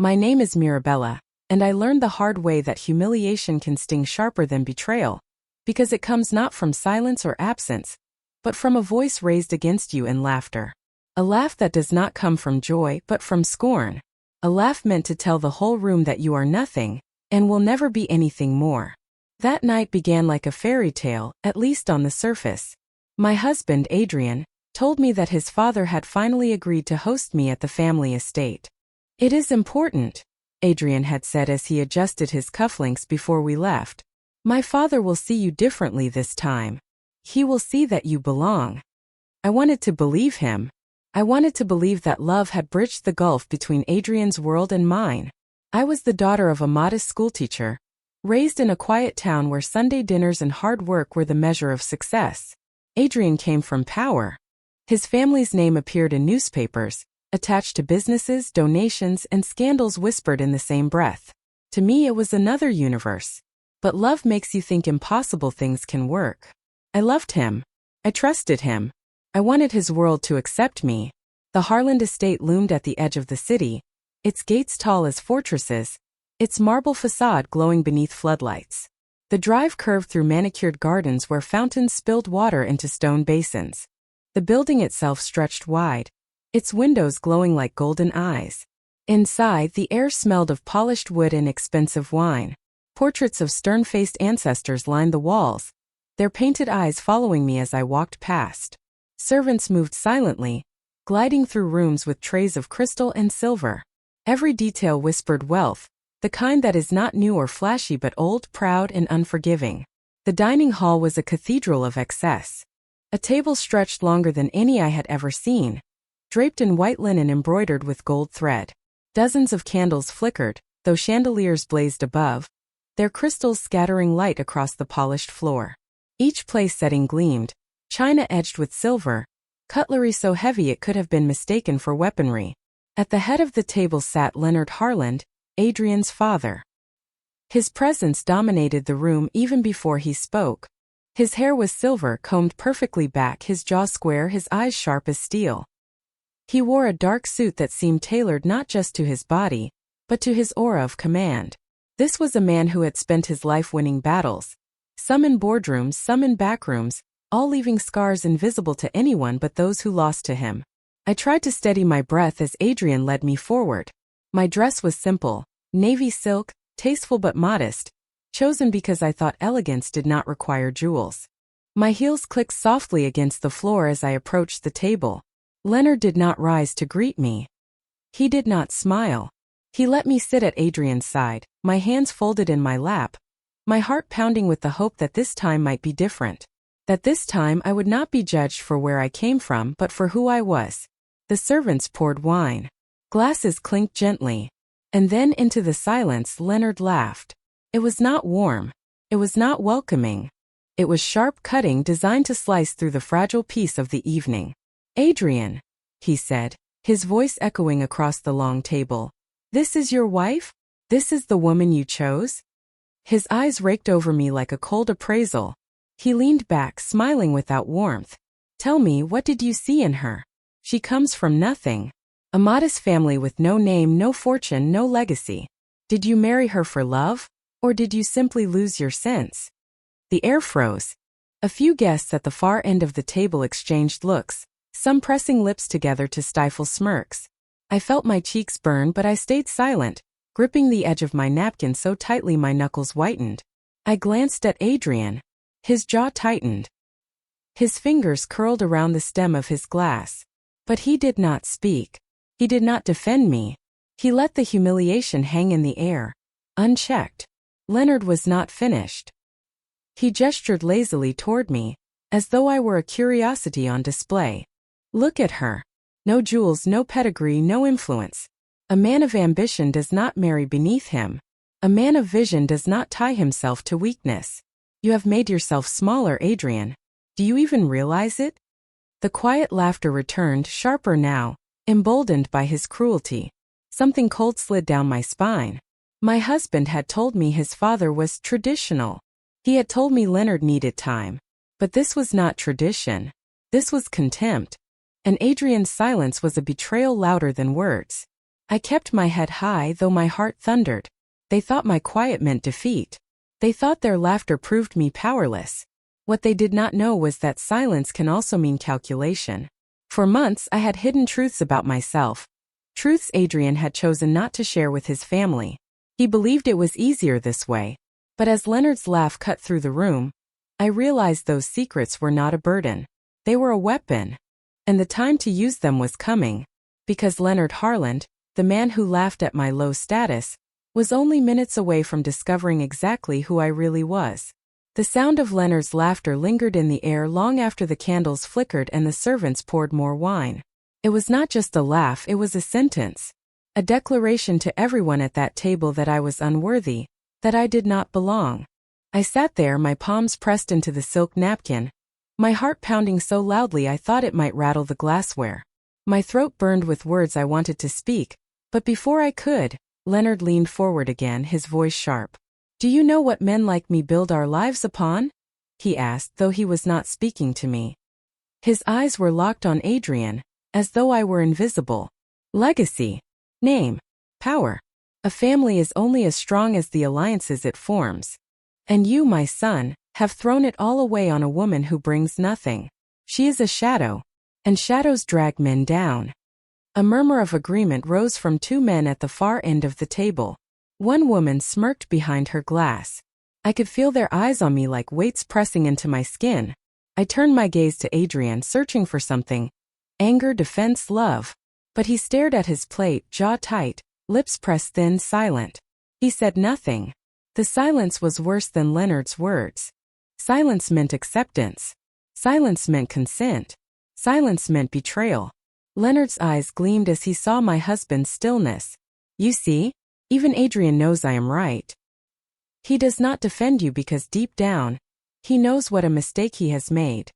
My name is Mirabella, and I learned the hard way that humiliation can sting sharper than betrayal, because it comes not from silence or absence, but from a voice raised against you in laughter. A laugh that does not come from joy but from scorn. A laugh meant to tell the whole room that you are nothing, and will never be anything more. That night began like a fairy tale, at least on the surface. My husband, Adrian, told me that his father had finally agreed to host me at the family estate. "It is important," Adrian had said as he adjusted his cufflinks before we left. "My father will see you differently this time. He will see that you belong." I wanted to believe him. I wanted to believe that love had bridged the gulf between Adrian's world and mine. I was the daughter of a modest schoolteacher, raised in a quiet town where Sunday dinners and hard work were the measure of success. Adrian came from power. His family's name appeared in newspapers, attached to businesses, donations, and scandals whispered in the same breath. To me it was another universe. But love makes you think impossible things can work. I loved him. I trusted him. I wanted his world to accept me. The Harland estate loomed at the edge of the city, its gates tall as fortresses, its marble facade glowing beneath floodlights. The drive curved through manicured gardens where fountains spilled water into stone basins. The building itself stretched wide, its windows glowing like golden eyes. Inside, the air smelled of polished wood and expensive wine. Portraits of stern-faced ancestors lined the walls, their painted eyes following me as I walked past. Servants moved silently, gliding through rooms with trays of crystal and silver. Every detail whispered wealth, the kind that is not new or flashy but old, proud, and unforgiving. The dining hall was a cathedral of excess. A table stretched longer than any I had ever seen, draped in white linen embroidered with gold thread. Dozens of candles flickered, though chandeliers blazed above, their crystals scattering light across the polished floor. Each place setting gleamed, china edged with silver, cutlery so heavy it could have been mistaken for weaponry. At the head of the table sat Leonard Harland, Adrian's father. His presence dominated the room even before he spoke. His hair was silver, combed perfectly back, his jaw square, his eyes sharp as steel. He wore a dark suit that seemed tailored not just to his body, but to his aura of command. This was a man who had spent his life winning battles, some in boardrooms, some in backrooms, all leaving scars invisible to anyone but those who lost to him. I tried to steady my breath as Adrian led me forward. My dress was simple, navy silk, tasteful but modest, chosen because I thought elegance did not require jewels. My heels clicked softly against the floor as I approached the table. Leonard did not rise to greet me. He did not smile. He let me sit at Adrian's side, my hands folded in my lap, my heart pounding with the hope that this time might be different. That this time I would not be judged for where I came from but for who I was. The servants poured wine. Glasses clinked gently. And then into the silence Leonard laughed. It was not warm. It was not welcoming. It was sharp cutting, designed to slice through the fragile peace of the evening. "Adrian," he said, his voice echoing across the long table. "This is your wife? This is the woman you chose?" His eyes raked over me like a cold appraisal. He leaned back, smiling without warmth. "Tell me, what did you see in her? She comes from nothing. A modest family with no name, no fortune, no legacy. Did you marry her for love? Or did you simply lose your sense?" The air froze. A few guests at the far end of the table exchanged looks, some pressing lips together to stifle smirks. I felt my cheeks burn, but I stayed silent, gripping the edge of my napkin so tightly my knuckles whitened. I glanced at Adrian. His jaw tightened. His fingers curled around the stem of his glass. But he did not speak. He did not defend me. He let the humiliation hang in the air, unchecked. Leonard was not finished. He gestured lazily toward me, as though I were a curiosity on display. "Look at her. No jewels, no pedigree, no influence. A man of ambition does not marry beneath him. A man of vision does not tie himself to weakness. You have made yourself smaller, Adrian. Do you even realize it?" The quiet laughter returned, sharper now, emboldened by his cruelty. Something cold slid down my spine. My husband had told me his father was traditional. He had told me Leonard needed time. But this was not tradition. This was contempt. And Adrian's silence was a betrayal louder than words. I kept my head high though my heart thundered. They thought my quiet meant defeat. They thought their laughter proved me powerless. What they did not know was that silence can also mean calculation. For months I had hidden truths about myself. Truths Adrian had chosen not to share with his family. He believed it was easier this way. But as Leonard's laugh cut through the room, I realized those secrets were not a burden. They were a weapon. And the time to use them was coming. Because Leonard Harland, the man who laughed at my low status, was only minutes away from discovering exactly who I really was. The sound of Leonard's laughter lingered in the air long after the candles flickered and the servants poured more wine. It was not just a laugh, it was a sentence. A declaration to everyone at that table that I was unworthy, that I did not belong. I sat there, my palms pressed into the silk napkin, my heart pounding so loudly I thought it might rattle the glassware. My throat burned with words I wanted to speak, but before I could, Leonard leaned forward again, his voice sharp. "Do you know what men like me build our lives upon?" he asked, though he was not speaking to me. His eyes were locked on Adrian, as though I were invisible. Legacy. Name. Power. A family is only as strong as the alliances it forms. And you, my son, have thrown it all away on a woman who brings nothing. She is a shadow. And shadows drag men down. A murmur of agreement rose from two men at the far end of the table. One woman smirked behind her glass. I could feel their eyes on me like weights pressing into my skin. I turned my gaze to Adrian, searching for something. Anger, defense, love. But he stared at his plate, jaw tight, lips pressed thin, silent. He said nothing. The silence was worse than Leonard's words. Silence meant acceptance. Silence meant consent. Silence meant betrayal. Leonard's eyes gleamed as he saw my husband's stillness. "You see? Even Adrian knows I am right. He does not defend you because deep down, he knows what a mistake he has made."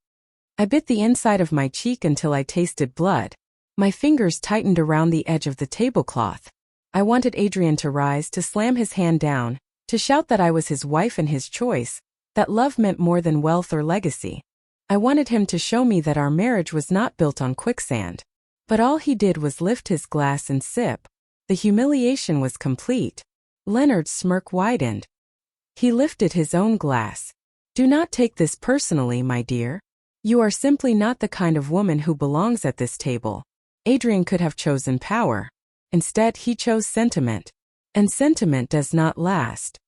I bit the inside of my cheek until I tasted blood. My fingers tightened around the edge of the tablecloth. I wanted Adrian to rise, to slam his hand down, to shout that I was his wife and his choice, that love meant more than wealth or legacy. I wanted him to show me that our marriage was not built on quicksand. But all he did was lift his glass and sip. The humiliation was complete. Leonard's smirk widened. He lifted his own glass. "Do not take this personally, my dear. You are simply not the kind of woman who belongs at this table." Adrian could have chosen power. Instead, he chose sentiment. And sentiment does not last.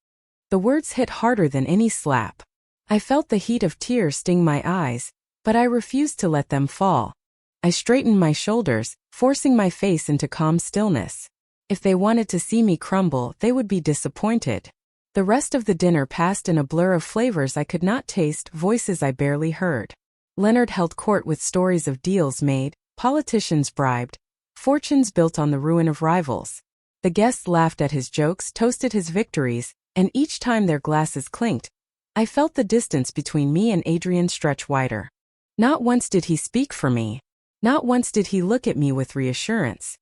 The words hit harder than any slap. I felt the heat of tears sting my eyes, but I refused to let them fall. I straightened my shoulders, forcing my face into calm stillness. If they wanted to see me crumble, they would be disappointed. The rest of the dinner passed in a blur of flavors I could not taste, voices I barely heard. Leonard held court with stories of deals made, politicians bribed, fortunes built on the ruin of rivals. The guests laughed at his jokes, toasted his victories, and each time their glasses clinked, I felt the distance between me and Adrian stretch wider. Not once did he speak for me. Not once did he look at me with reassurance.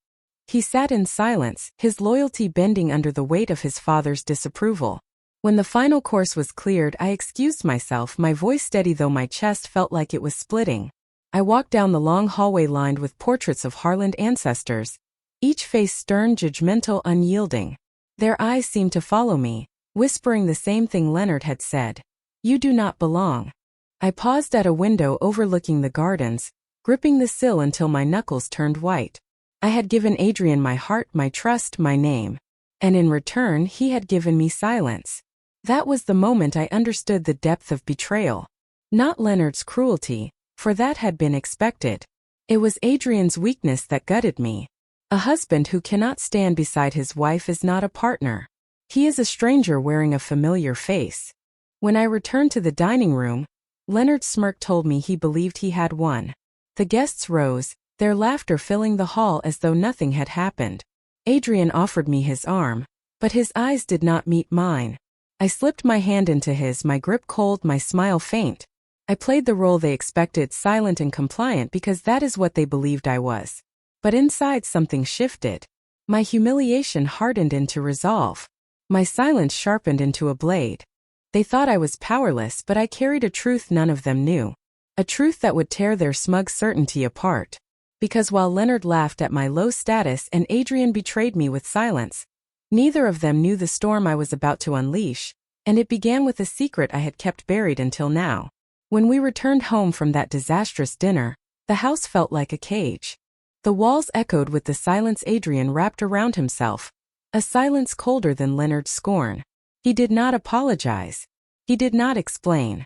He sat in silence, his loyalty bending under the weight of his father's disapproval. When the final course was cleared, I excused myself, my voice steady though my chest felt like it was splitting. I walked down the long hallway lined with portraits of Harland ancestors, each face stern, judgmental, unyielding. Their eyes seemed to follow me, whispering the same thing Leonard had said. "You do not belong." I paused at a window overlooking the gardens, gripping the sill until my knuckles turned white. I had given Adrian my heart, my trust, my name. And in return, he had given me silence. That was the moment I understood the depth of betrayal. Not Leonard's cruelty, for that had been expected. It was Adrian's weakness that gutted me. A husband who cannot stand beside his wife is not a partner. He is a stranger wearing a familiar face. When I returned to the dining room, Leonard's smirk told me he believed he had won. The guests rose, their laughter filling the hall as though nothing had happened. Adrian offered me his arm, but his eyes did not meet mine. I slipped my hand into his, my grip cold, my smile faint. I played the role they expected, silent and compliant because that is what they believed I was. But inside something shifted. My humiliation hardened into resolve. My silence sharpened into a blade. They thought I was powerless, but I carried a truth none of them knew. A truth that would tear their smug certainty apart. Because while Leonard laughed at my low status and Adrian betrayed me with silence, neither of them knew the storm I was about to unleash, and it began with a secret I had kept buried until now. When we returned home from that disastrous dinner, the house felt like a cage. The walls echoed with the silence Adrian wrapped around himself, a silence colder than Leonard's scorn. He did not apologize. He did not explain.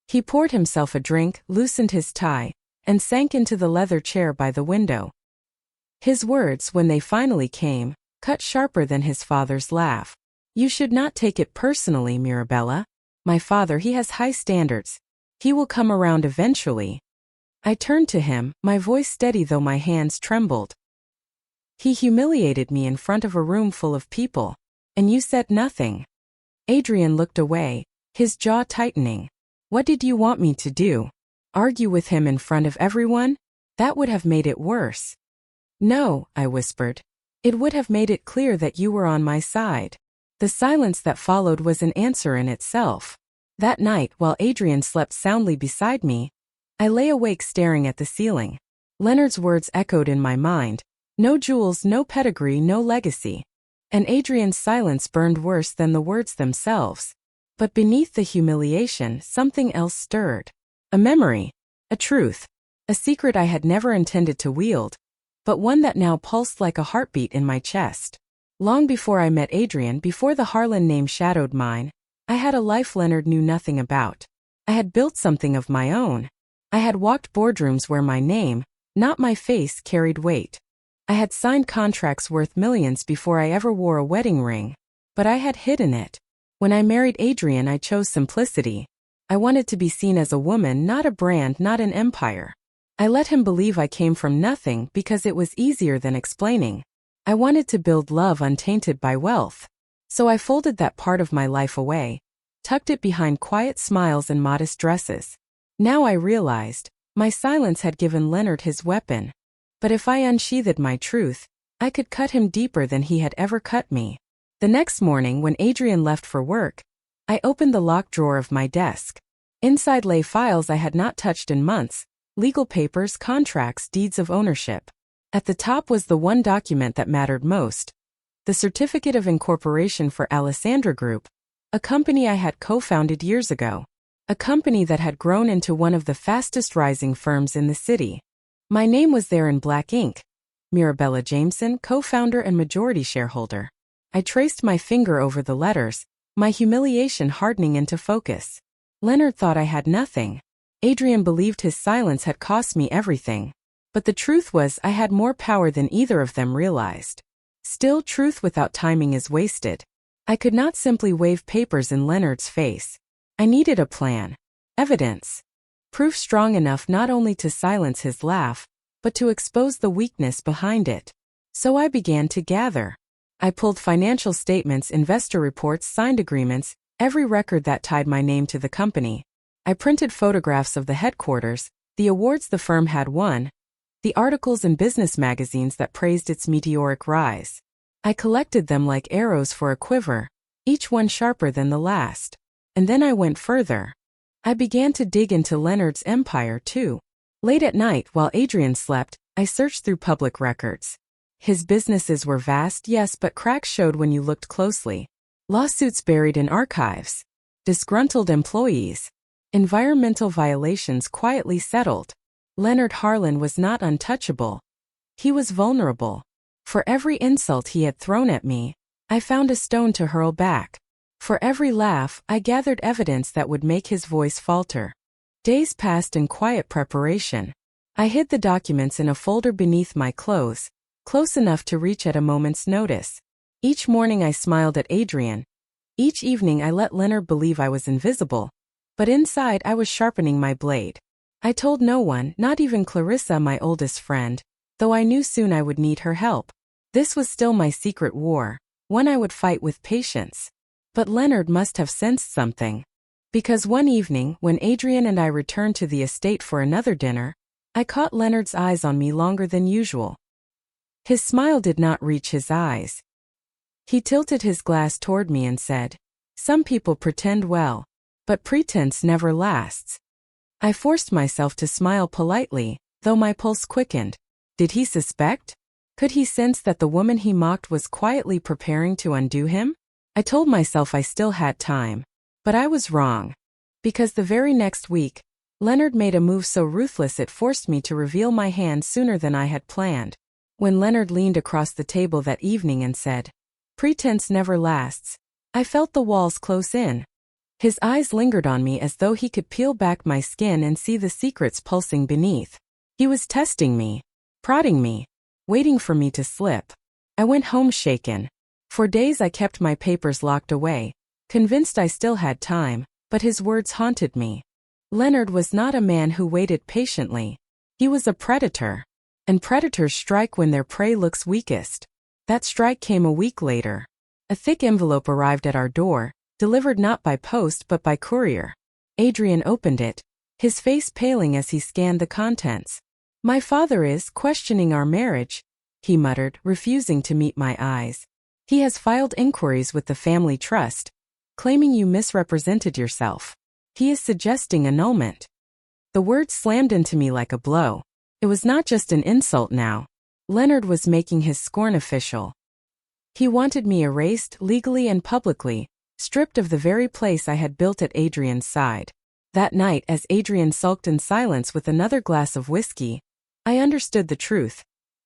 He poured himself a drink, loosened his tie, and sank into the leather chair by the window. His words, when they finally came, cut sharper than his father's laugh. "You should not take it personally, Mirabella. My father, he has high standards. He will come around eventually." I turned to him, my voice steady though my hands trembled. "He humiliated me in front of a room full of people. And you said nothing." Adrian looked away, his jaw tightening. "What did you want me to do? Argue with him in front of everyone? That would have made it worse." "No," I whispered. "It would have made it clear that you were on my side." The silence that followed was an answer in itself. That night, while Adrian slept soundly beside me, I lay awake staring at the ceiling. Leonard's words echoed in my mind. No jewels, no pedigree, no legacy. And Adrian's silence burned worse than the words themselves. But beneath the humiliation, something else stirred. A memory. A truth. A secret I had never intended to wield, but one that now pulsed like a heartbeat in my chest. Long before I met Adrian, before the Harlan name shadowed mine, I had a life Leonard knew nothing about. I had built something of my own. I had walked boardrooms where my name, not my face, carried weight. I had signed contracts worth millions before I ever wore a wedding ring, but I had hidden it. When I married Adrian, I chose simplicity. I wanted to be seen as a woman, not a brand, not an empire. I let him believe I came from nothing because it was easier than explaining. I wanted to build love untainted by wealth. So I folded that part of my life away, tucked it behind quiet smiles and modest dresses. Now I realized, my silence had given Leonard his weapon. But if I unsheathed my truth, I could cut him deeper than he had ever cut me. The next morning, when Adrian left for work, I opened the locked drawer of my desk. Inside lay files I had not touched in months, legal papers, contracts, deeds of ownership. At the top was the one document that mattered most, the certificate of incorporation for Alessandra Group, a company I had co-founded years ago, a company that had grown into one of the fastest rising firms in the city. My name was there in black ink. Mirabella Jameson, co-founder and majority shareholder. I traced my finger over the letters, my humiliation hardening into focus. Leonard thought I had nothing. Adrian believed his silence had cost me everything. But the truth was, I had more power than either of them realized. Still, truth without timing is wasted. I could not simply wave papers in Leonard's face. I needed a plan. Evidence. Proof strong enough not only to silence his laugh, but to expose the weakness behind it. So I began to gather. I pulled financial statements, investor reports, signed agreements, every record that tied my name to the company. I printed photographs of the headquarters, the awards the firm had won, the articles in business magazines that praised its meteoric rise. I collected them like arrows for a quiver, each one sharper than the last. And then I went further. I began to dig into Leonard's empire too. Late at night, while Adrian slept, I searched through public records. His businesses were vast, yes, but cracks showed when you looked closely. Lawsuits buried in archives. Disgruntled employees. Environmental violations quietly settled. Leonard Harlan was not untouchable. He was vulnerable. For every insult he had thrown at me, I found a stone to hurl back. For every laugh, I gathered evidence that would make his voice falter. Days passed in quiet preparation. I hid the documents in a folder beneath my clothes, close enough to reach at a moment's notice. Each morning I smiled at Adrian. Each evening I let Leonard believe I was invisible. But inside I was sharpening my blade. I told no one, not even Clarissa, my oldest friend, though I knew soon I would need her help. This was still my secret war, one I would fight with patience. But Leonard must have sensed something. Because one evening, when Adrian and I returned to the estate for another dinner, I caught Leonard's eyes on me longer than usual. His smile did not reach his eyes. He tilted his glass toward me and said, "Some people pretend well, but pretense never lasts." I forced myself to smile politely, though my pulse quickened. Did he suspect? Could he sense that the woman he mocked was quietly preparing to undo him? I told myself I still had time. But I was wrong. Because the very next week, Leonard made a move so ruthless it forced me to reveal my hand sooner than I had planned. When Leonard leaned across the table that evening and said, "Pretense never lasts," I felt the walls close in. His eyes lingered on me as though he could peel back my skin and see the secrets pulsing beneath. He was testing me, prodding me, waiting for me to slip. I went home shaken. For days I kept my papers locked away, convinced I still had time, but his words haunted me. Leonard was not a man who waited patiently. He was a predator. And predators strike when their prey looks weakest. That strike came a week later. A thick envelope arrived at our door, delivered not by post but by courier. Adrian opened it, his face paling as he scanned the contents. "My father is questioning our marriage," he muttered, refusing to meet my eyes. "He has filed inquiries with the family trust, claiming you misrepresented yourself. He is suggesting annulment." The words slammed into me like a blow. It was not just an insult now. Leonard was making his scorn official. He wanted me erased legally and publicly, stripped of the very place I had built at Adrian's side. That night, as Adrian sulked in silence with another glass of whiskey, I understood the truth.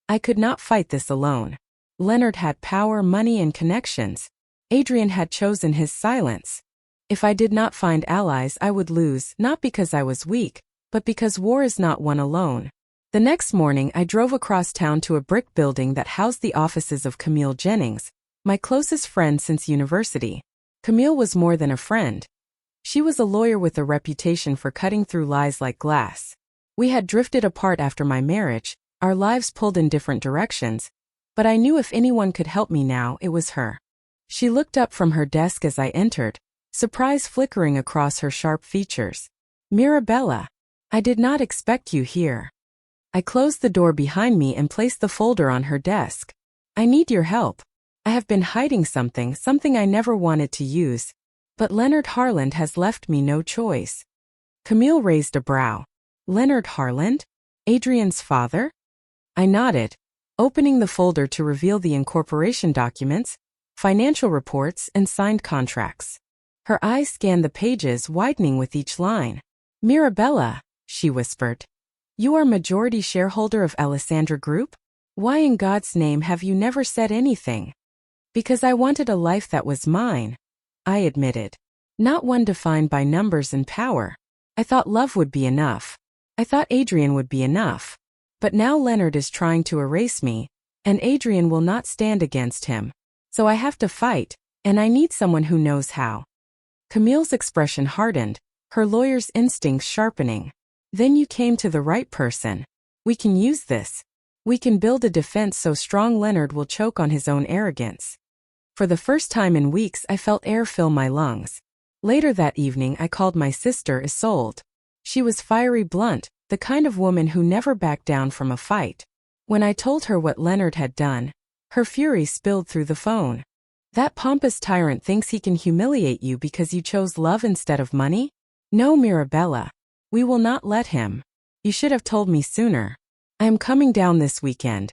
I could not fight this alone. Leonard had power, money, and connections. Adrian had chosen his silence. If I did not find allies, I would lose, not because I was weak, but because war is not won alone. The next morning, I drove across town to a brick building that housed the offices of Camille Jennings, my closest friend since university. Camille was more than a friend. She was a lawyer with a reputation for cutting through lies like glass. We had drifted apart after my marriage, our lives pulled in different directions, but I knew if anyone could help me now, it was her. She looked up from her desk as I entered, surprise flickering across her sharp features. "Mirabella, I did not expect you here." I closed the door behind me and placed the folder on her desk. "I need your help. I have been hiding something I never wanted to use, but Leonard Harland has left me no choice." Camille raised a brow. "Leonard Harland? Adrian's father?" I nodded, opening the folder to reveal the incorporation documents, financial reports, and signed contracts. Her eyes scanned the pages, widening with each line. "Mirabella," she whispered, "you are majority shareholder of Alessandra Group? Why in God's name have you never said anything?" "Because I wanted a life that was mine," I admitted. "Not one defined by numbers and power. I thought love would be enough. I thought Adrian would be enough. But now Leonard is trying to erase me, and Adrian will not stand against him. So I have to fight, and I need someone who knows how." Camille's expression hardened, her lawyer's instincts sharpening. "Then you came to the right person. We can use this. We can build a defense so strong Leonard will choke on his own arrogance." For the first time in weeks, I felt air fill my lungs. Later that evening, I called my sister Isolde. She was fiery, blunt, the kind of woman who never backed down from a fight. When I told her what Leonard had done, her fury spilled through the phone. "That pompous tyrant thinks he can humiliate you because you chose love instead of money? No, Mirabella. We will not let him. You should have told me sooner. I am coming down this weekend.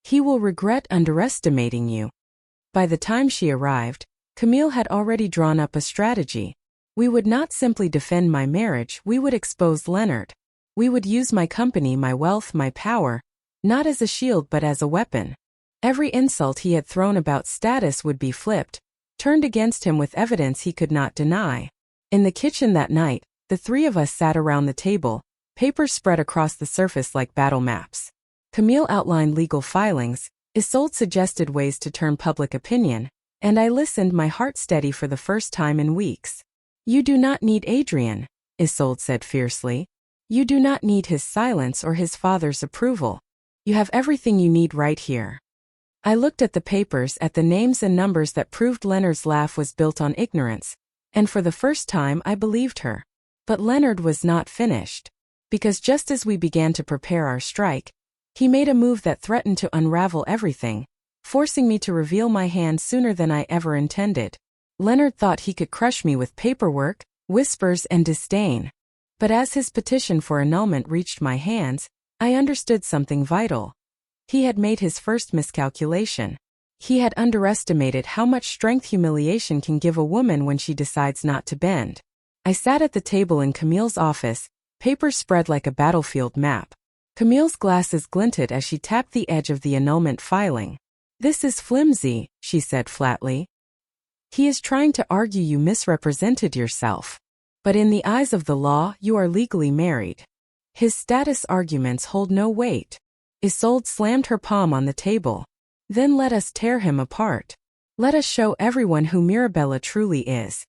He will regret underestimating you." By the time she arrived, Camille had already drawn up a strategy. We would not simply defend my marriage, we would expose Leonard. We would use my company, my wealth, my power, not as a shield but as a weapon. Every insult he had thrown about status would be flipped, turned against him with evidence he could not deny. In the kitchen that night, the three of us sat around the table, papers spread across the surface like battle maps. Camille outlined legal filings, Isolde suggested ways to turn public opinion, and I listened, my heart steady for the first time in weeks. "You do not need Adrian," Isolde said fiercely. "You do not need his silence or his father's approval. You have everything you need right here." I looked at the papers, at the names and numbers that proved Leonard's laugh was built on ignorance, and for the first time I believed her. But Leonard was not finished. Because just as we began to prepare our strike, he made a move that threatened to unravel everything, forcing me to reveal my hand sooner than I ever intended. Leonard thought he could crush me with paperwork, whispers, and disdain. But as his petition for annulment reached my hands, I understood something vital. He had made his first miscalculation. He had underestimated how much strength humiliation can give a woman when she decides not to bend. I sat at the table in Camille's office, papers spread like a battlefield map. Camille's glasses glinted as she tapped the edge of the annulment filing. "This is flimsy," she said flatly. "He is trying to argue you misrepresented yourself. But in the eyes of the law, you are legally married. His status arguments hold no weight." Isolde slammed her palm on the table. "Then let us tear him apart. Let us show everyone who Mirabella truly is."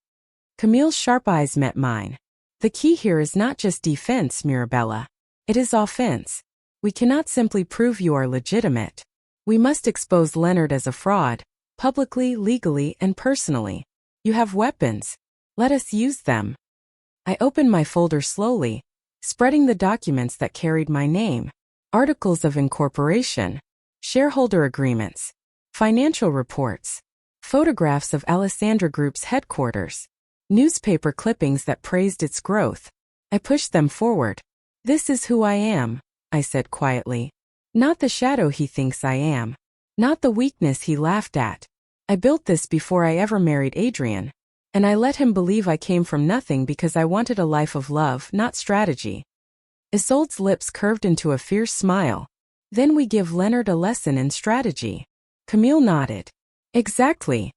Camille's sharp eyes met mine. "The key here is not just defense, Mirabella. It is offense. We cannot simply prove you are legitimate. We must expose Leonard as a fraud, publicly, legally, and personally. You have weapons. Let us use them." I opened my folder slowly, spreading the documents that carried my name. Articles of incorporation, shareholder agreements, financial reports, photographs of Alessandra Group's headquarters, newspaper clippings that praised its growth. I pushed them forward. "This is who I am," I said quietly. "Not the shadow he thinks I am. Not the weakness he laughed at. I built this before I ever married Adrian. And I let him believe I came from nothing because I wanted a life of love, not strategy." Isolde's lips curved into a fierce smile. "Then we give Leonard a lesson in strategy." Camille nodded. "Exactly.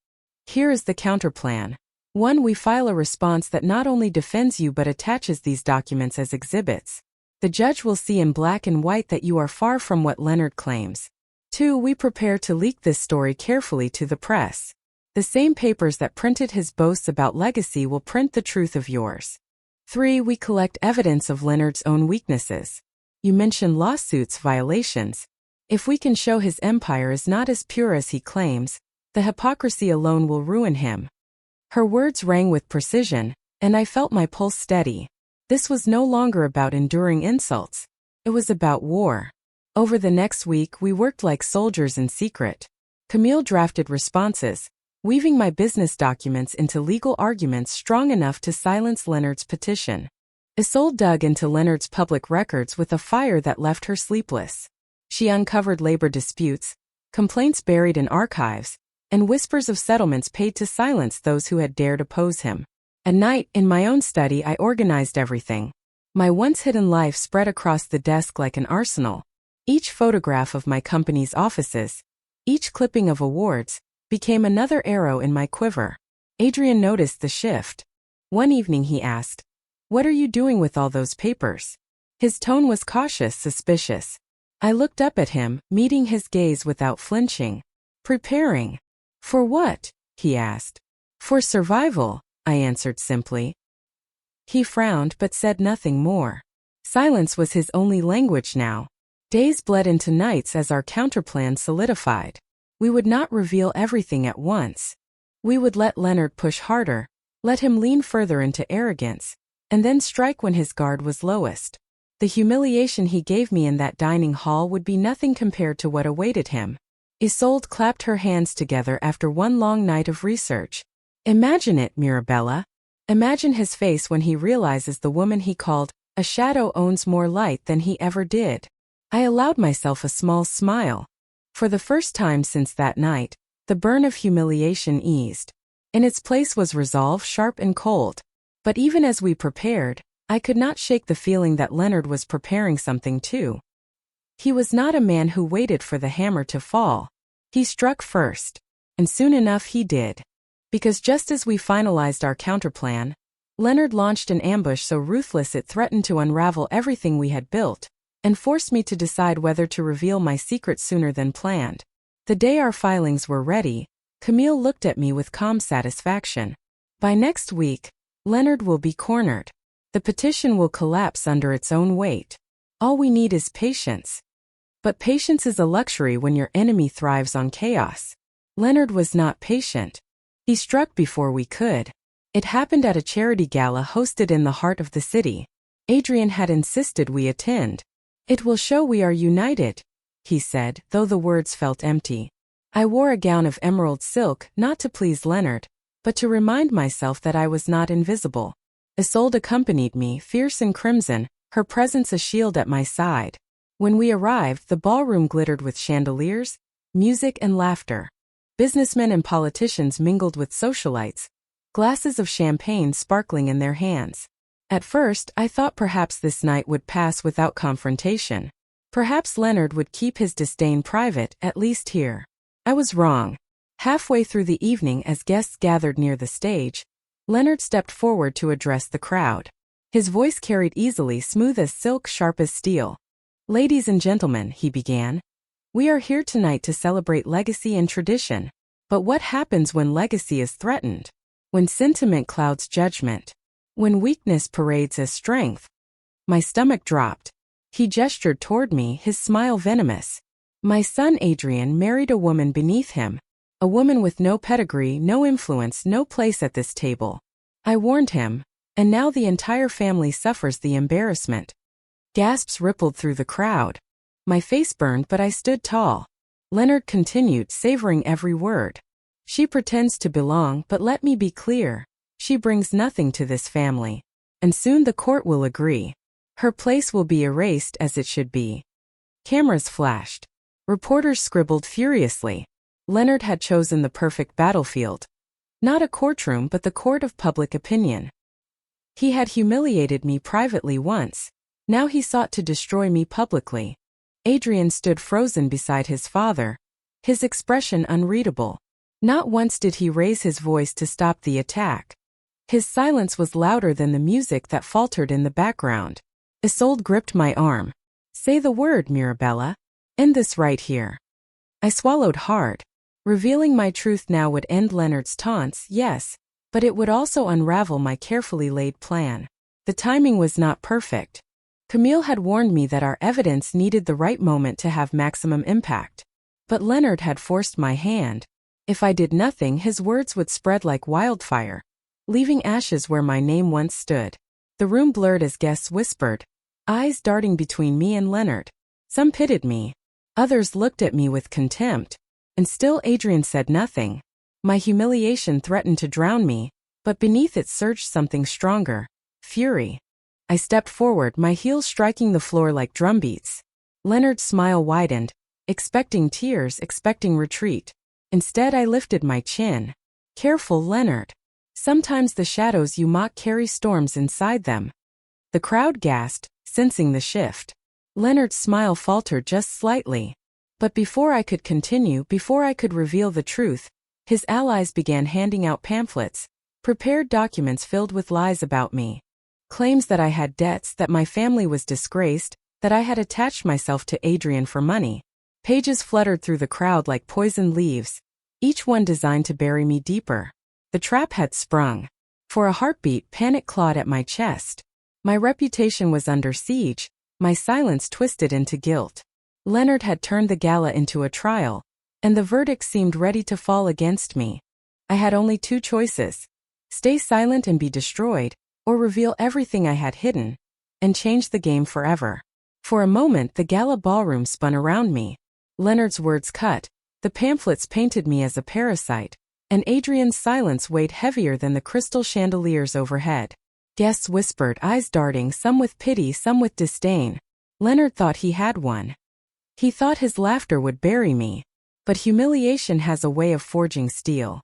Here is the counterplan. 1. We file a response that not only defends you but attaches these documents as exhibits. The judge will see in black and white that you are far from what Leonard claims. 2. We prepare to leak this story carefully to the press. The same papers that printed his boasts about legacy will print the truth of yours. 3. We collect evidence of Leonard's own weaknesses. You mentioned lawsuits, violations. If we can show his empire is not as pure as he claims, the hypocrisy alone will ruin him." Her words rang with precision, and I felt my pulse steady. This was no longer about enduring insults. It was about war. Over the next week, we worked like soldiers in secret. Camille drafted responses, weaving my business documents into legal arguments strong enough to silence Leonard's petition. Isolde dug into Leonard's public records with a fire that left her sleepless. She uncovered labor disputes, complaints buried in archives, and whispers of settlements paid to silence those who had dared oppose him. At night, in my own study, I organized everything. My once hidden life spread across the desk like an arsenal. Each photograph of my company's offices, each clipping of awards, became another arrow in my quiver. Adrian noticed the shift. One evening he asked, "What are you doing with all those papers?" His tone was cautious, suspicious. I looked up at him, meeting his gaze without flinching. "Preparing." "For what?" he asked. "For survival," I answered simply. He frowned but said nothing more. Silence was his only language now. Days bled into nights as our counterplan solidified. We would not reveal everything at once. We would let Leonard push harder, let him lean further into arrogance, and then strike when his guard was lowest. The humiliation he gave me in that dining hall would be nothing compared to what awaited him. Isolde clapped her hands together after one long night of research. "Imagine it, Mirabella. Imagine his face when he realizes the woman he called a shadow owns more light than he ever did." I allowed myself a small smile. For the first time since that night, the burn of humiliation eased. In its place was resolve, sharp and cold. But even as we prepared, I could not shake the feeling that Leonard was preparing something too. He was not a man who waited for the hammer to fall. He struck first. And soon enough he did. Because just as we finalized our counterplan, Leonard launched an ambush so ruthless it threatened to unravel everything we had built, and forced me to decide whether to reveal my secret sooner than planned. The day our filings were ready, Camille looked at me with calm satisfaction. "By next week, Leonard will be cornered. The petition will collapse under its own weight. All we need is patience." But patience is a luxury when your enemy thrives on chaos. Leonard was not patient. He struck before we could. It happened at a charity gala hosted in the heart of the city. Adrian had insisted we attend. "It will show we are united," he said, though the words felt empty. I wore a gown of emerald silk, not to please Leonard, but to remind myself that I was not invisible. Isolde accompanied me, fierce and crimson, her presence a shield at my side. When we arrived, the ballroom glittered with chandeliers, music, and laughter. Businessmen and politicians mingled with socialites, glasses of champagne sparkling in their hands. At first, I thought perhaps this night would pass without confrontation. Perhaps Leonard would keep his disdain private, at least here. I was wrong. Halfway through the evening, as guests gathered near the stage, Leonard stepped forward to address the crowd. His voice carried easily, smooth as silk, sharp as steel. "Ladies and gentlemen," he began, "we are here tonight to celebrate legacy and tradition. But what happens when legacy is threatened? When sentiment clouds judgment? When weakness parades as strength?" My stomach dropped. He gestured toward me, his smile venomous. "My son Adrian married a woman beneath him. A woman with no pedigree, no influence, no place at this table. I warned him, and now the entire family suffers the embarrassment." Gasps rippled through the crowd. My face burned, but I stood tall. Leonard continued, savoring every word. "She pretends to belong, but let me be clear. She brings nothing to this family. And soon the court will agree. Her place will be erased as it should be." Cameras flashed. Reporters scribbled furiously. Leonard had chosen the perfect battlefield. Not a courtroom, but the court of public opinion. He had humiliated me privately once. Now he sought to destroy me publicly. Adrian stood frozen beside his father, his expression unreadable. Not once did he raise his voice to stop the attack. His silence was louder than the music that faltered in the background. Isolde gripped my arm. "Say the word, Mirabella. End this right here." I swallowed hard. Revealing my truth now would end Leonard's taunts, yes, but it would also unravel my carefully laid plan. The timing was not perfect. Camille had warned me that our evidence needed the right moment to have maximum impact. But Leonard had forced my hand. If I did nothing, his words would spread like wildfire, leaving ashes where my name once stood. The room blurred as guests whispered, eyes darting between me and Leonard. Some pitied me. Others looked at me with contempt. And still Adrian said nothing. My humiliation threatened to drown me, but beneath it surged something stronger. Fury. I stepped forward, my heels striking the floor like drumbeats. Leonard's smile widened, expecting tears, expecting retreat. Instead, I lifted my chin. "Careful, Leonard. Sometimes the shadows you mock carry storms inside them." The crowd gasped, sensing the shift. Leonard's smile faltered just slightly. But before I could continue, before I could reveal the truth, his allies began handing out pamphlets, prepared documents filled with lies about me. Claims that I had debts, that my family was disgraced, that I had attached myself to Adrian for money. Pages fluttered through the crowd like poisoned leaves, each one designed to bury me deeper. The trap had sprung. For a heartbeat, panic clawed at my chest. My reputation was under siege, my silence twisted into guilt. Leonard had turned the gala into a trial, and the verdict seemed ready to fall against me. I had only two choices: stay silent and be destroyed, or reveal everything I had hidden, and change the game forever. For a moment, the gala ballroom spun around me. Leonard's words cut, the pamphlets painted me as a parasite, and Adrian's silence weighed heavier than the crystal chandeliers overhead. Guests whispered, eyes darting, some with pity, some with disdain. Leonard thought he had won. He thought his laughter would bury me. But humiliation has a way of forging steel.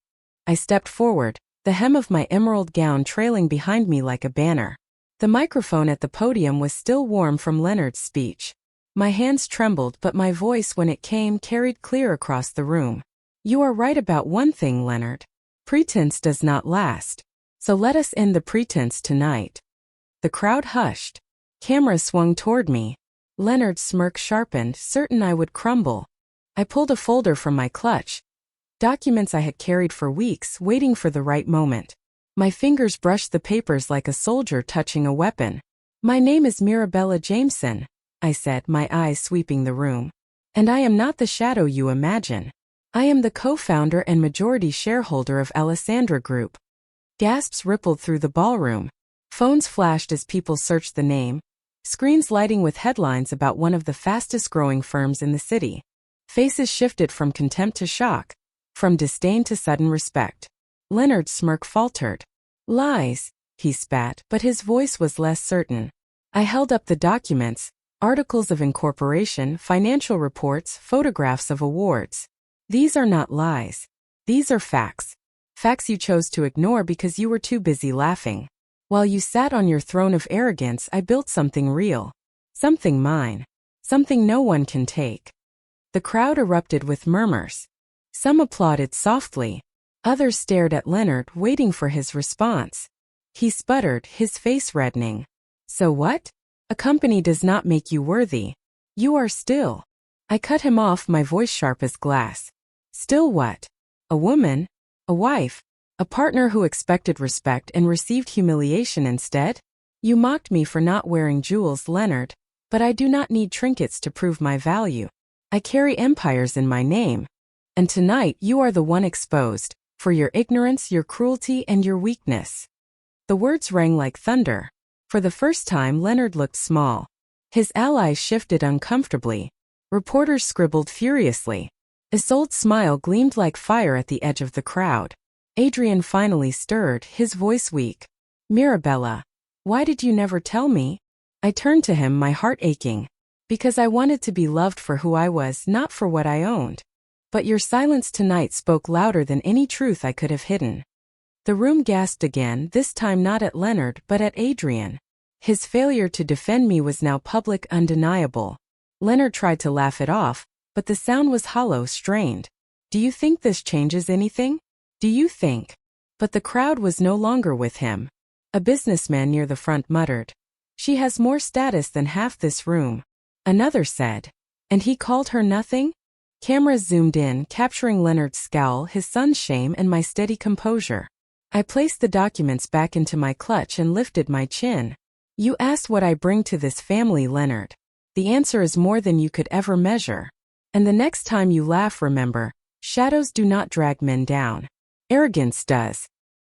I stepped forward, the hem of my emerald gown trailing behind me like a banner. The microphone at the podium was still warm from Leonard's speech. My hands trembled, but my voice, when it came, carried clear across the room. "You are right about one thing, Leonard. Pretense does not last. So let us end the pretense tonight." The crowd hushed. Cameras swung toward me. Leonard's smirk sharpened, certain I would crumble. I pulled a folder from my clutch. Documents I had carried for weeks, waiting for the right moment. My fingers brushed the papers like a soldier touching a weapon. "My name is Mirabella Jameson," I said, my eyes sweeping the room. "And I am not the shadow you imagine. I am the co-founder and majority shareholder of Alessandra Group." Gasps rippled through the ballroom. Phones flashed as people searched the name, screens lighting with headlines about one of the fastest-growing firms in the city. Faces shifted from contempt to shock, from disdain to sudden respect. Leonard's smirk faltered. "Lies," he spat, but his voice was less certain. I held up the documents, Articles of incorporation, financial reports, photographs of awards. These are not lies. These are facts. Facts you chose to ignore because you were too busy laughing. While you sat on your throne of arrogance, I built something real. Something mine. Something no one can take. The crowd erupted with murmurs. Some applauded softly. Others stared at Leonard, waiting for his response. He sputtered, his face reddening. So what? A company does not make you worthy. You are still. I cut him off, my voice sharp as glass. Still what? A woman? A wife? A partner who expected respect and received humiliation instead? You mocked me for not wearing jewels, Leonard, but I do not need trinkets to prove my value. I carry empires in my name. And tonight you are the one exposed, for your ignorance, your cruelty, and your weakness. The words rang like thunder. For the first time, Leonard looked small. His allies shifted uncomfortably. Reporters scribbled furiously. Isolde's smile gleamed like fire at the edge of the crowd. Adrian finally stirred, his voice weak. Mirabella, why did you never tell me? I turned to him, my heart aching. Because I wanted to be loved for who I was, not for what I owned. But your silence tonight spoke louder than any truth I could have hidden. The room gasped again, this time not at Leonard but at Adrian. His failure to defend me was now public, undeniable. Leonard tried to laugh it off, but the sound was hollow, strained. Do you think this changes anything? Do you think? But the crowd was no longer with him. A businessman near the front muttered. She has more status than half this room. Another said. And he called her nothing? Cameras zoomed in, capturing Leonard's scowl, his son's shame, and my steady composure. I placed the documents back into my clutch and lifted my chin. You asked what I bring to this family, Leonard. The answer is more than you could ever measure. And the next time you laugh, remember, shadows do not drag men down. Arrogance does.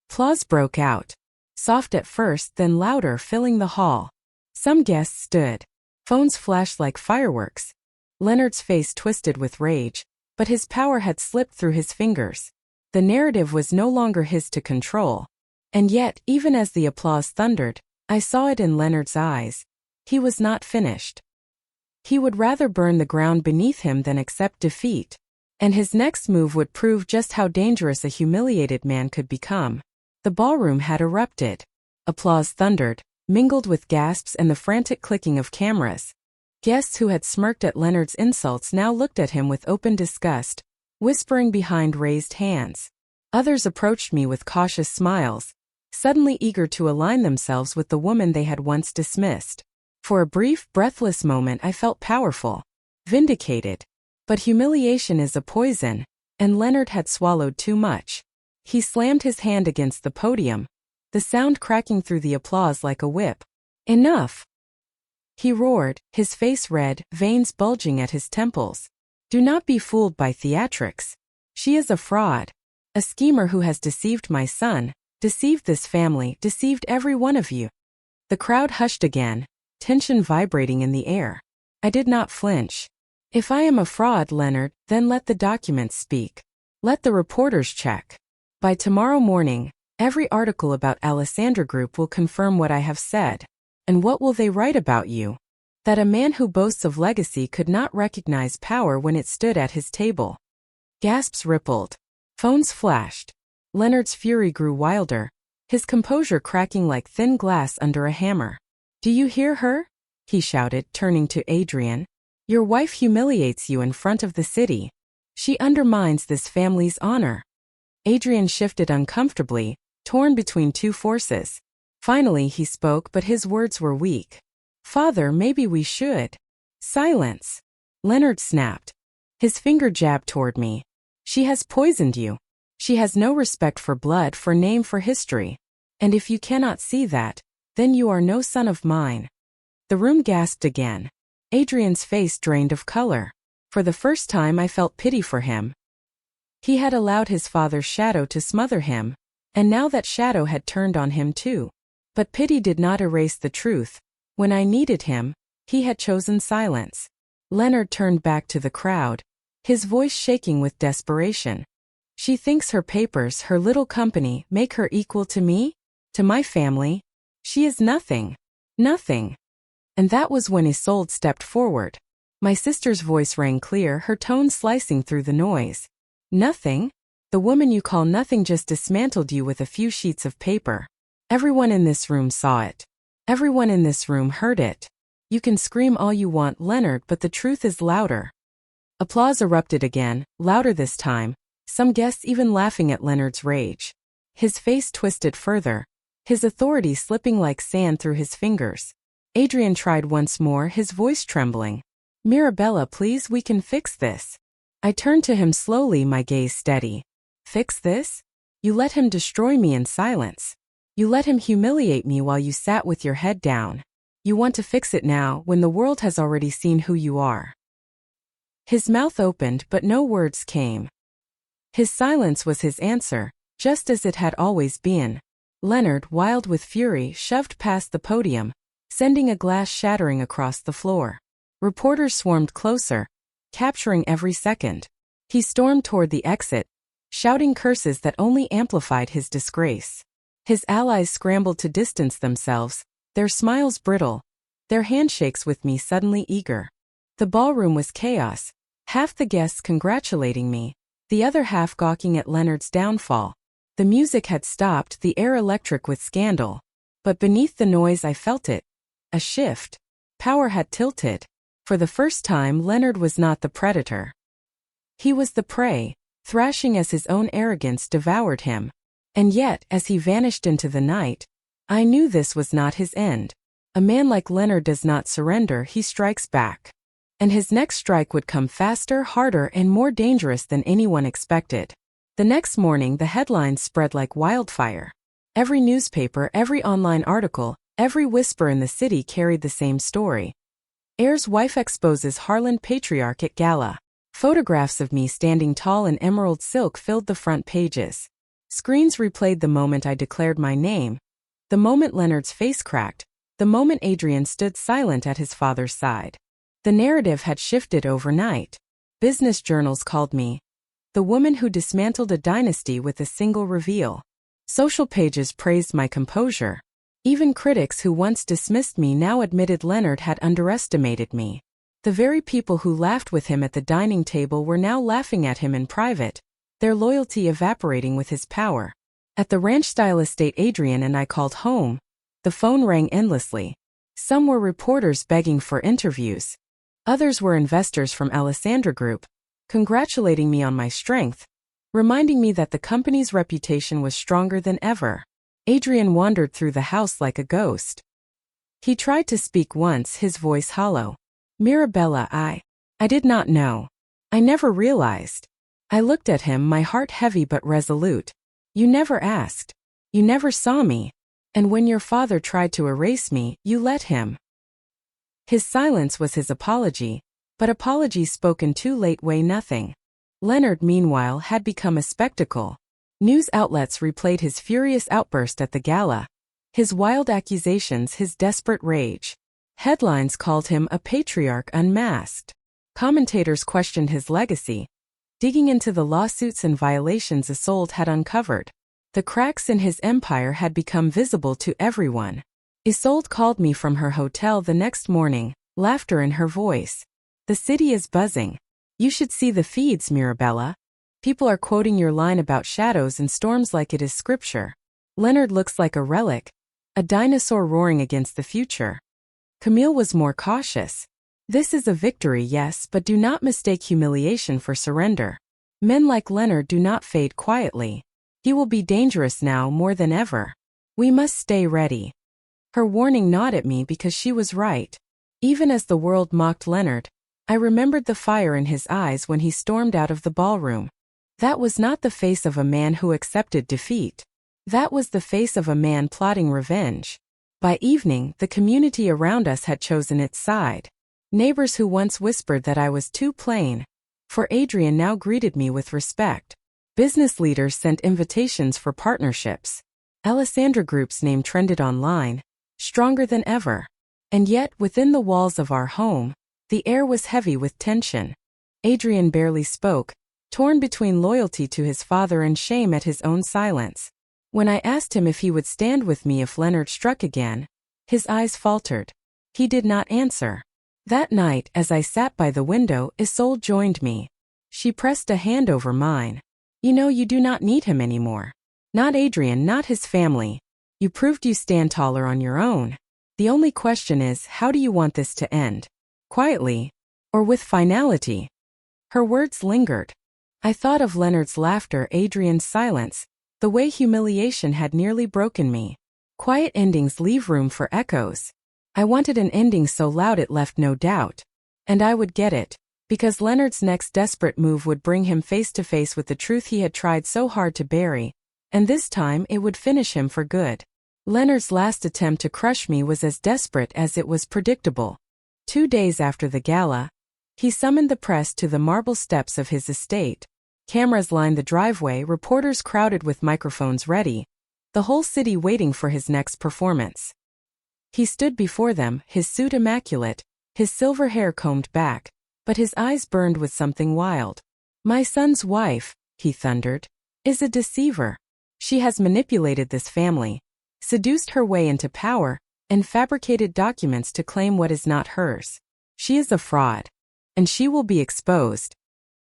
Applause broke out. Soft at first, then louder, filling the hall. Some guests stood. Phones flashed like fireworks. Leonard's face twisted with rage, but his power had slipped through his fingers. The narrative was no longer his to control. And yet, even as the applause thundered, I saw it in Leonard's eyes. He was not finished. He would rather burn the ground beneath him than accept defeat. And his next move would prove just how dangerous a humiliated man could become. The ballroom had erupted. Applause thundered, mingled with gasps and the frantic clicking of cameras. Guests who had smirked at Leonard's insults now looked at him with open disgust, whispering behind raised hands. Others approached me with cautious smiles, suddenly eager to align themselves with the woman they had once dismissed. For a brief, breathless moment I felt powerful, vindicated. But humiliation is a poison, and Leonard had swallowed too much. He slammed his hand against the podium, the sound cracking through the applause like a whip. Enough! He roared, his face red, veins bulging at his temples. Do not be fooled by theatrics. She is a fraud. A schemer who has deceived my son, deceived this family, deceived every one of you. The crowd hushed again, tension vibrating in the air. I did not flinch. If I am a fraud, Leonard, then let the documents speak. Let the reporters check. By tomorrow morning, every article about Alessandra Group will confirm what I have said. And what will they write about you? That a man who boasts of legacy could not recognize power when it stood at his table. Gasps rippled. Phones flashed. Leonard's fury grew wilder, his composure cracking like thin glass under a hammer. Do you hear her? He shouted, turning to Adrian. Your wife humiliates you in front of the city. She undermines this family's honor. Adrian shifted uncomfortably, torn between two forces. Finally he spoke, but his words were weak. Father, maybe we should. Silence. Leonard snapped. His finger jabbed toward me. She has poisoned you. She has no respect for blood, for name, for history. And if you cannot see that, then you are no son of mine. The room gasped again. Adrian's face drained of color. For the first time I felt pity for him. He had allowed his father's shadow to smother him, and now that shadow had turned on him too. But pity did not erase the truth. When I needed him, he had chosen silence. Leonard turned back to the crowd, his voice shaking with desperation. She thinks her papers, her little company, make her equal to me? To my family? She is nothing. Nothing. And that was when Isolde stepped forward. My sister's voice rang clear, her tone slicing through the noise. Nothing? The woman you call nothing just dismantled you with a few sheets of paper. Everyone in this room saw it. Everyone in this room heard it. You can scream all you want, Leonard, but the truth is louder. Applause erupted again, louder this time, some guests even laughing at Leonard's rage. His face twisted further, his authority slipping like sand through his fingers. Adrian tried once more, his voice trembling. Mirabella, please, we can fix this. I turned to him slowly, my gaze steady. Fix this? You let him destroy me in silence. You let him humiliate me while you sat with your head down. You want to fix it now, when the world has already seen who you are. His mouth opened, but no words came. His silence was his answer, just as it had always been. Leonard, wild with fury, shoved past the podium, sending a glass shattering across the floor. Reporters swarmed closer, capturing every second. He stormed toward the exit, shouting curses that only amplified his disgrace. His allies scrambled to distance themselves, their smiles brittle, their handshakes with me suddenly eager. The ballroom was chaos, half the guests congratulating me, the other half gawking at Leonard's downfall. The music had stopped, the air electric with scandal. But beneath the noise I felt it. A shift. Power had tilted. For the first time, Leonard was not the predator. He was the prey, thrashing as his own arrogance devoured him. And yet, as he vanished into the night, I knew this was not his end. A man like Leonard does not surrender, he strikes back. And his next strike would come faster, harder, and more dangerous than anyone expected. The next morning, the headlines spread like wildfire. Every newspaper, every online article, every whisper in the city carried the same story. Heir's wife exposes Harlan patriarch at gala. Photographs of me standing tall in emerald silk filled the front pages. Screens replayed the moment I declared my name, the moment Leonard's face cracked, the moment Adrian stood silent at his father's side. The narrative had shifted overnight. Business journals called me the woman who dismantled a dynasty with a single reveal. Social pages praised my composure. Even critics who once dismissed me now admitted Leonard had underestimated me. The very people who laughed with him at the dining table were now laughing at him in private, their loyalty evaporating with his power. At the ranch-style estate Adrian and I called home. The phone rang endlessly. Some were reporters begging for interviews. Others were investors from Alessandra Group, congratulating me on my strength, reminding me that the company's reputation was stronger than ever. Adrian wandered through the house like a ghost. He tried to speak once, his voice hollow. Mirabella, I did not know. I never realized. I looked at him, my heart heavy but resolute. You never asked. You never saw me. And when your father tried to erase me, you let him. His silence was his apology, but apologies spoken too late weigh nothing. Leonard, meanwhile, had become a spectacle. News outlets replayed his furious outburst at the gala, his wild accusations, his desperate rage. Headlines called him a patriarch unmasked. Commentators questioned his legacy, digging into the lawsuits and violations Isolde had uncovered. The cracks in his empire had become visible to everyone. Isolde called me from her hotel the next morning, laughter in her voice. The city is buzzing. You should see the feeds, Mirabella. People are quoting your line about shadows and storms like it is scripture. Leonard looks like a relic, a dinosaur roaring against the future. Camille was more cautious. This is a victory, yes, but do not mistake humiliation for surrender. Men like Leonard do not fade quietly. He will be dangerous now more than ever. We must stay ready. Her warning gnawed at me because she was right. Even as the world mocked Leonard, I remembered the fire in his eyes when he stormed out of the ballroom. That was not the face of a man who accepted defeat. That was the face of a man plotting revenge. By evening, the community around us had chosen its side. Neighbors who once whispered that I was too plain for Adrian now greeted me with respect. Business leaders sent invitations for partnerships. Alessandra Group's name trended online, stronger than ever. And yet, within the walls of our home, the air was heavy with tension. Adrian barely spoke, torn between loyalty to his father and shame at his own silence. When I asked him if he would stand with me if Leonard struck again, his eyes faltered. He did not answer. That night, as I sat by the window, Isolde joined me. She pressed a hand over mine. You know, you do not need him anymore. Not Adrian, not his family. You proved you stand taller on your own. The only question is, how do you want this to end? Quietly, or with finality? Her words lingered. I thought of Leonard's laughter, Adrian's silence, the way humiliation had nearly broken me. Quiet endings leave room for echoes. I wanted an ending so loud it left no doubt. And I would get it, because Leonard's next desperate move would bring him face to face with the truth he had tried so hard to bury, and this time it would finish him for good. Leonard's last attempt to crush me was as desperate as it was predictable. 2 days after the gala, he summoned the press to the marble steps of his estate. Cameras lined the driveway, reporters crowded with microphones ready, the whole city waiting for his next performance. He stood before them, his suit immaculate, his silver hair combed back, but his eyes burned with something wild. My son's wife, he thundered, is a deceiver. She has manipulated this family, seduced her way into power, and fabricated documents to claim what is not hers. She is a fraud, and she will be exposed.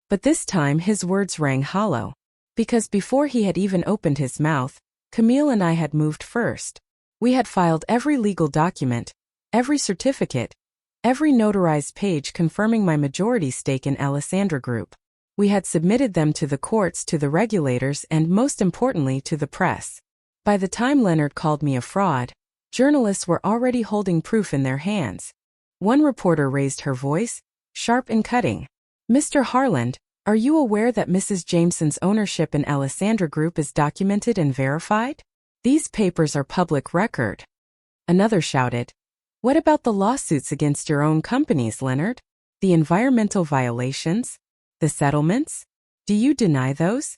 But this time his words rang hollow, because before he had even opened his mouth, Camille and I had moved first. We had filed every legal document, every certificate, every notarized page confirming my majority stake in Alessandra Group. We had submitted them to the courts, to the regulators, and most importantly to the press. By the time Leonard called me a fraud, journalists were already holding proof in their hands. One reporter raised her voice, sharp and cutting. Mr. Harland, are you aware that Mrs. Jameson's ownership in Alessandra Group is documented and verified? These papers are public record. Another shouted, what about the lawsuits against your own companies, Leonard? The environmental violations? The settlements? Do you deny those?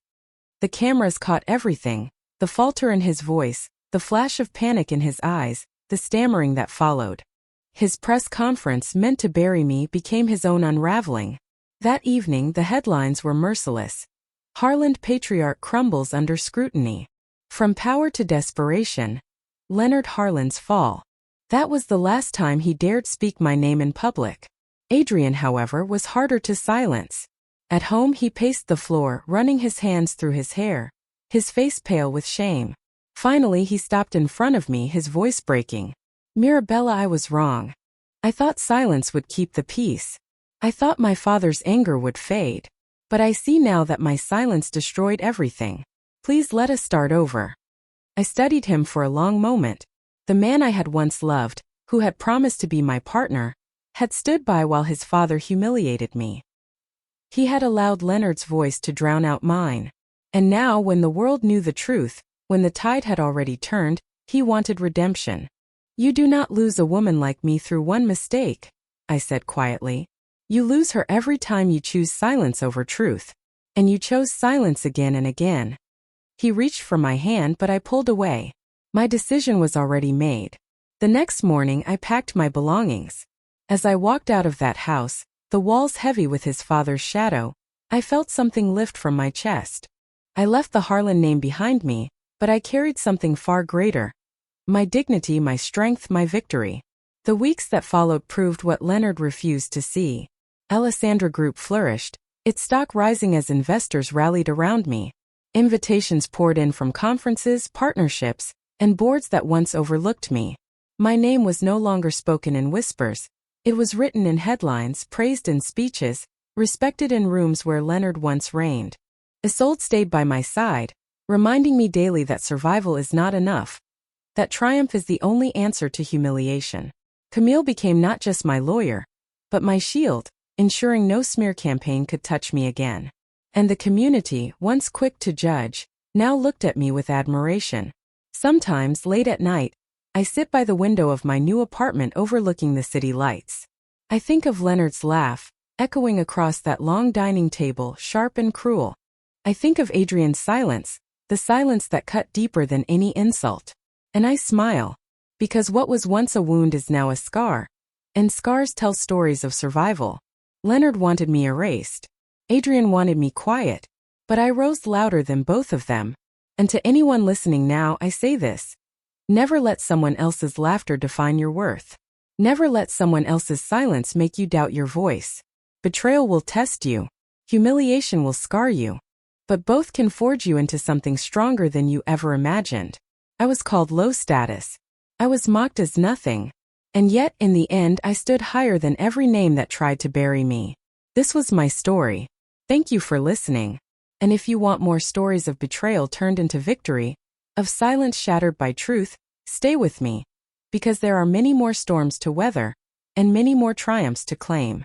The cameras caught everything, the falter in his voice, the flash of panic in his eyes, the stammering that followed. His press conference meant to bury me became his own unraveling. That evening the headlines were merciless. Harland patriarch crumbles under scrutiny. From power to desperation. Leonard Harland's fall. That was the last time he dared speak my name in public. Adrian, however, was harder to silence. At home he paced the floor, running his hands through his hair, his face pale with shame. Finally he stopped in front of me, his voice breaking. Mirabella, I was wrong. I thought silence would keep the peace. I thought my father's anger would fade. But I see now that my silence destroyed everything. Please let us start over. I studied him for a long moment. The man I had once loved, who had promised to be my partner, had stood by while his father humiliated me. He had allowed Leonard's voice to drown out mine. And now, when the world knew the truth, when the tide had already turned, he wanted redemption. You do not lose a woman like me through one mistake, I said quietly. You lose her every time you choose silence over truth. And you chose silence again and again. He reached for my hand, but I pulled away. My decision was already made. The next morning I packed my belongings. As I walked out of that house, the walls heavy with his father's shadow, I felt something lift from my chest. I left the Harlan name behind me, but I carried something far greater. My dignity, my strength, my victory. The weeks that followed proved what Leonard refused to see. Alessandra Group flourished, its stock rising as investors rallied around me. Invitations poured in from conferences, partnerships, and boards that once overlooked me. My name was no longer spoken in whispers. It was written in headlines, praised in speeches, respected in rooms where Leonard once reigned. Isolde stayed by my side, reminding me daily that survival is not enough, that triumph is the only answer to humiliation. Camille became not just my lawyer, but my shield, ensuring no smear campaign could touch me again. And the community, once quick to judge, now looked at me with admiration. Sometimes, late at night, I sit by the window of my new apartment overlooking the city lights. I think of Leonard's laugh, echoing across that long dining table, sharp and cruel. I think of Adrian's silence, the silence that cut deeper than any insult. And I smile, because what was once a wound is now a scar, and scars tell stories of survival. Leonard wanted me erased. Adrian wanted me quiet, but I rose louder than both of them. And to anyone listening now, I say this: never let someone else's laughter define your worth. Never let someone else's silence make you doubt your voice. Betrayal will test you. Humiliation will scar you. But both can forge you into something stronger than you ever imagined. I was called low status. I was mocked as nothing. And yet, in the end, I stood higher than every name that tried to bury me. This was my story. Thank you for listening. And if you want more stories of betrayal turned into victory, of silence shattered by truth, stay with me. Because there are many more storms to weather, and many more triumphs to claim.